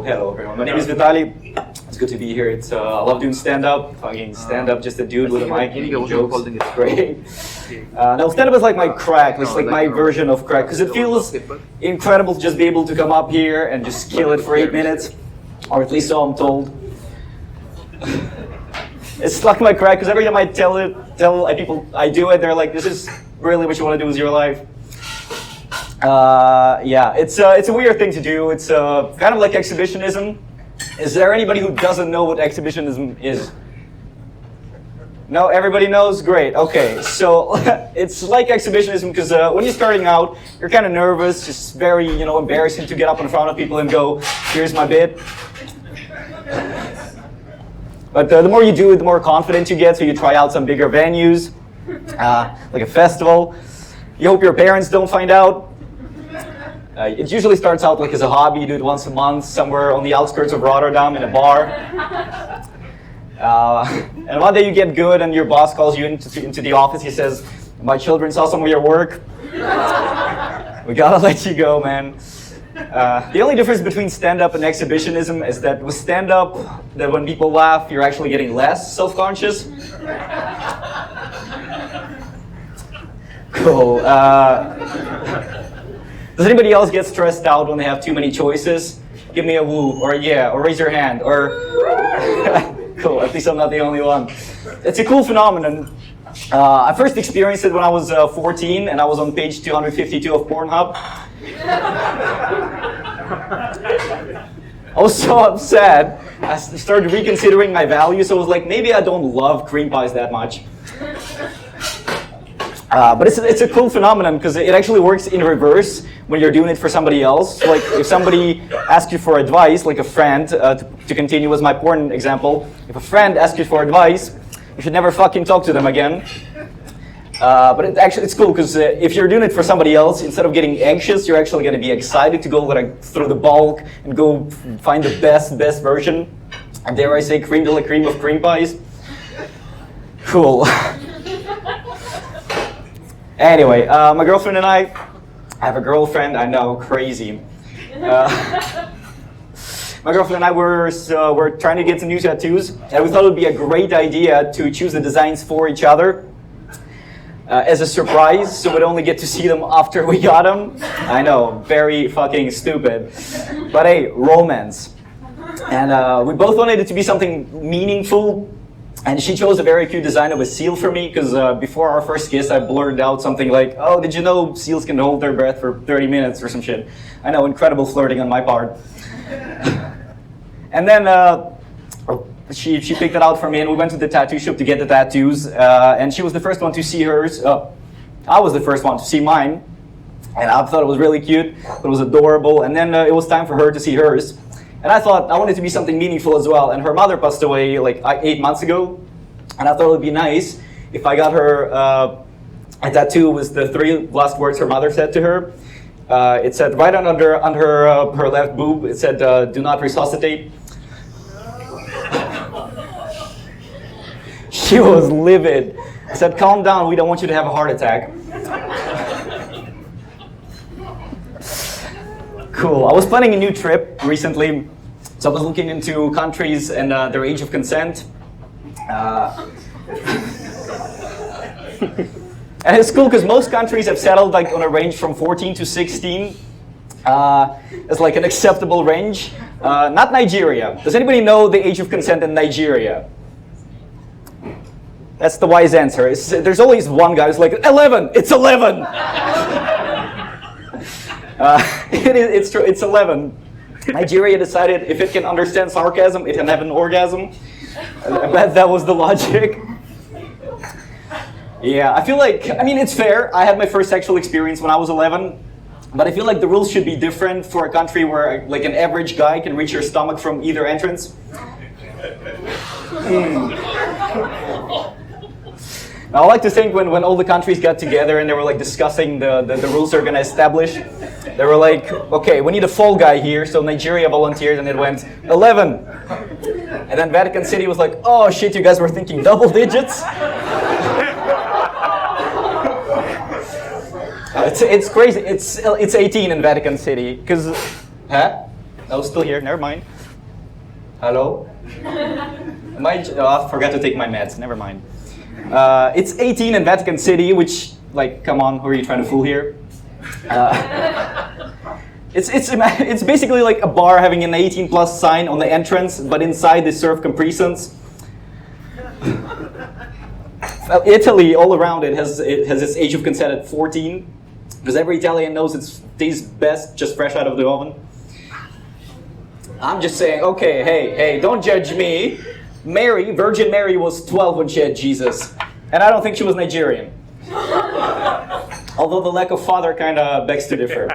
Hello everyone, my name is Vitaly. It's good to be here. I love doing stand-up. Fucking stand-up, just a dude with a mic making jokes. It's great. No, stand-up is like my crack. It's like my version of crack because it feels incredible to just be able to come up here and just kill it for 8 minutes, or at least so I'm told. It's like my crack because every time I tell people I do it, they're like, "This is really what you want to do with your life." Yeah, it's a weird thing to do. It's kind of like exhibitionism. Is there anybody who doesn't know what exhibitionism is? No, everybody knows? Great. Okay, so it's like exhibitionism because when you're starting out, you're kind of nervous, just very, embarrassing to get up in front of people and go, "Here's my bit." But the more you do it, the more confident you get, so you try out some bigger venues, like a festival. You hope your parents don't find out. It usually starts out like as a hobby. You do it once a month somewhere on the outskirts of Rotterdam in a bar. And one day you get good and your boss calls you into the office. He says, "My children saw some of your work. We gotta let you go, man." The only difference between stand-up and exhibitionism is that with stand-up, that when people laugh, you're actually getting less self-conscious. Cool. Does anybody else get stressed out when they have too many choices? Give me a woo, or yeah, or raise your hand, or... Cool, at least I'm not the only one. It's a cool phenomenon. I first experienced it when I was 14, and I was on page 252 of Pornhub. I was so upset. I started reconsidering my values, so I was like, maybe I don't love cream pies that much. But it's a cool phenomenon because it actually works in reverse when you're doing it for somebody else. So like if somebody asks you for advice, like a friend, to continue with my porn example, if a friend asks you for advice, you should never fucking talk to them again. But it's cool because if you're doing it for somebody else, instead of getting anxious, you're actually going to be excited to go through the bulk and go find the best version. And dare I say, creme de la creme of cream pies. Cool. Anyway, my girlfriend and I have a girlfriend. I know, crazy. My girlfriend and I were trying to get some new tattoos, and we thought it would be a great idea to choose the designs for each other as a surprise, so we'd only get to see them after we got them. I know, very fucking stupid. But hey, romance. And we both wanted it to be something meaningful. And she chose a very cute design of a seal for me, because before our first kiss, I blurted out something like, "Oh, did you know seals can hold their breath for 30 minutes or some shit?" I know, incredible flirting on my part. And then she picked it out for me, and we went to the tattoo shop to get the tattoos. And she was the first one to see hers. I was the first one to see mine. And I thought it was really cute. It was adorable. And then it was time for her to see hers. And I thought I wanted it to be something meaningful as well. And her mother passed away like 8 months ago. And I thought it would be nice if I got her a tattoo with the 3 last words her mother said to her. It said right under her left boob, it said, "Do not resuscitate." She was livid. I said, "Calm down, we don't want you to have a heart attack." Cool. I was planning a new trip recently, so I was looking into countries and their age of consent. And it's cool because most countries have settled like on a range from 14 to 16 as like an acceptable range. Not Nigeria. Does anybody know the age of consent in Nigeria? That's the wise answer. There's always one guy who's like, 11! It's 11! It's true, it's 11. Nigeria decided if it can understand sarcasm, it can have an orgasm. I bet that was the logic. Yeah, I feel like, it's fair. I had my first sexual experience when I was 11, but I feel like the rules should be different for a country where like an average guy can reach your stomach from either entrance. Now, I like to think when all the countries got together and they were like discussing the rules they're going to establish, they were like, okay, we need a fall guy here, so Nigeria volunteered and it went 11. And then Vatican City was like, oh shit, you guys were thinking double digits? It's crazy. It's 18 in Vatican City, because, huh? No, still here. Never mind. Hello? I forgot to take my meds. Never mind. It's 18 in Vatican City, which, like, come on, who are you trying to fool here? It's basically like a bar having an 18+ sign on the entrance, but inside they serve Capri Suns. Italy, all around it has its age of consent at 14, because every Italian knows it tastes best just fresh out of the oven. I'm just saying, okay, hey, don't judge me. Virgin Mary was 12 when she had Jesus, and I don't think she was Nigerian. Although the lack of father kind of begs to differ.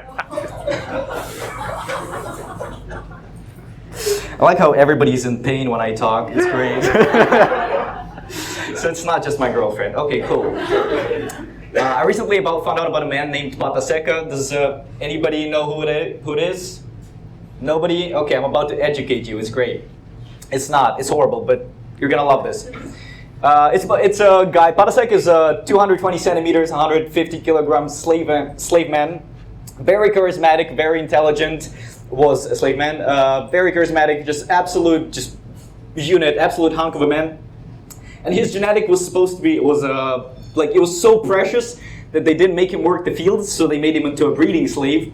I like how everybody's in pain when I talk. It's great. So it's not just my girlfriend. Okay, cool. I recently found out about a man named Pata Seca. Does anybody know who it is? Nobody? Okay, I'm about to educate you. It's great. It's not. It's horrible, but you're gonna love this. It's a guy. Pata Seca is a 220 centimeters, 150 kilograms slave man. Very charismatic, very intelligent. Was a slave man. Very charismatic, absolute hunk of a man. And his genetic was supposed to be, it was so precious that they didn't make him work the fields, so they made him into a breeding slave,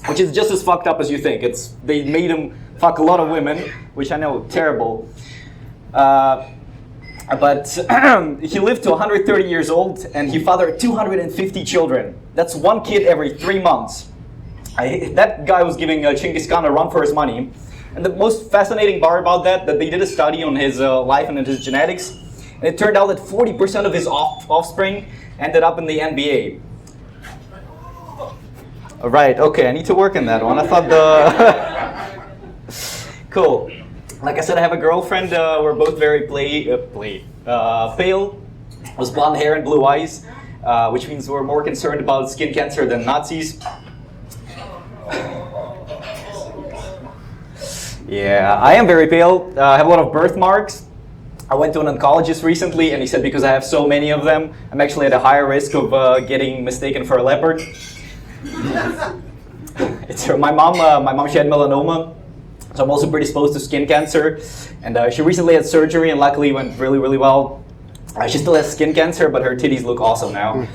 which is just as fucked up as you think. They made him fuck a lot of women, which I know, terrible. But he lived to 130 years old, and he fathered 250 children. That's one kid every 3 months. That guy was giving Genghis Khan a run for his money. And the most fascinating part about that they did a study on his life and his genetics, and it turned out that 40% of his offspring ended up in the NBA. All right, okay, I need to work on that one. I thought Cool. Like I said, I have a girlfriend. We're both very pale, with blonde hair and blue eyes, which means we're more concerned about skin cancer than Nazis. Yeah, I am very pale. I have a lot of birthmarks. I went to an oncologist recently, and he said because I have so many of them, I'm actually at a higher risk of getting mistaken for a leopard. My mom, she had melanoma, so I'm also predisposed to skin cancer. And she recently had surgery, and luckily went really, really well. She still has skin cancer, but her titties look awesome now.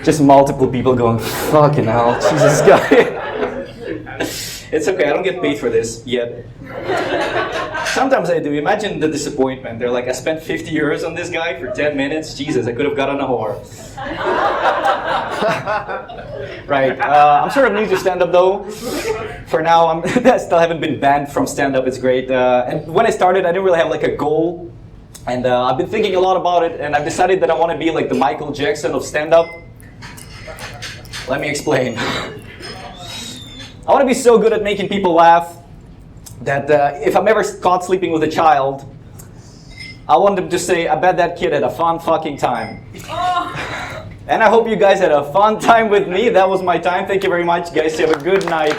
Just multiple people going, fucking hell, Jesus guy. It's okay, I don't get paid for this yet. Sometimes I do. Imagine the disappointment. They're like, I spent 50 euros on this guy for 10 minutes. Jesus, I could have gotten a whore. Right, I'm sort of new to stand-up though. For now, I still haven't been banned from stand-up. It's great. And when I started, I didn't really have like a goal. And I've been thinking a lot about it, and I've decided that I want to be like the Michael Jackson of stand-up. Let me explain. I want to be so good at making people laugh that if I'm ever caught sleeping with a child, I want them to say, I bet that kid had a fun fucking time. And I hope you guys had a fun time with me. That was my time. Thank you very much, guys. Have a good night.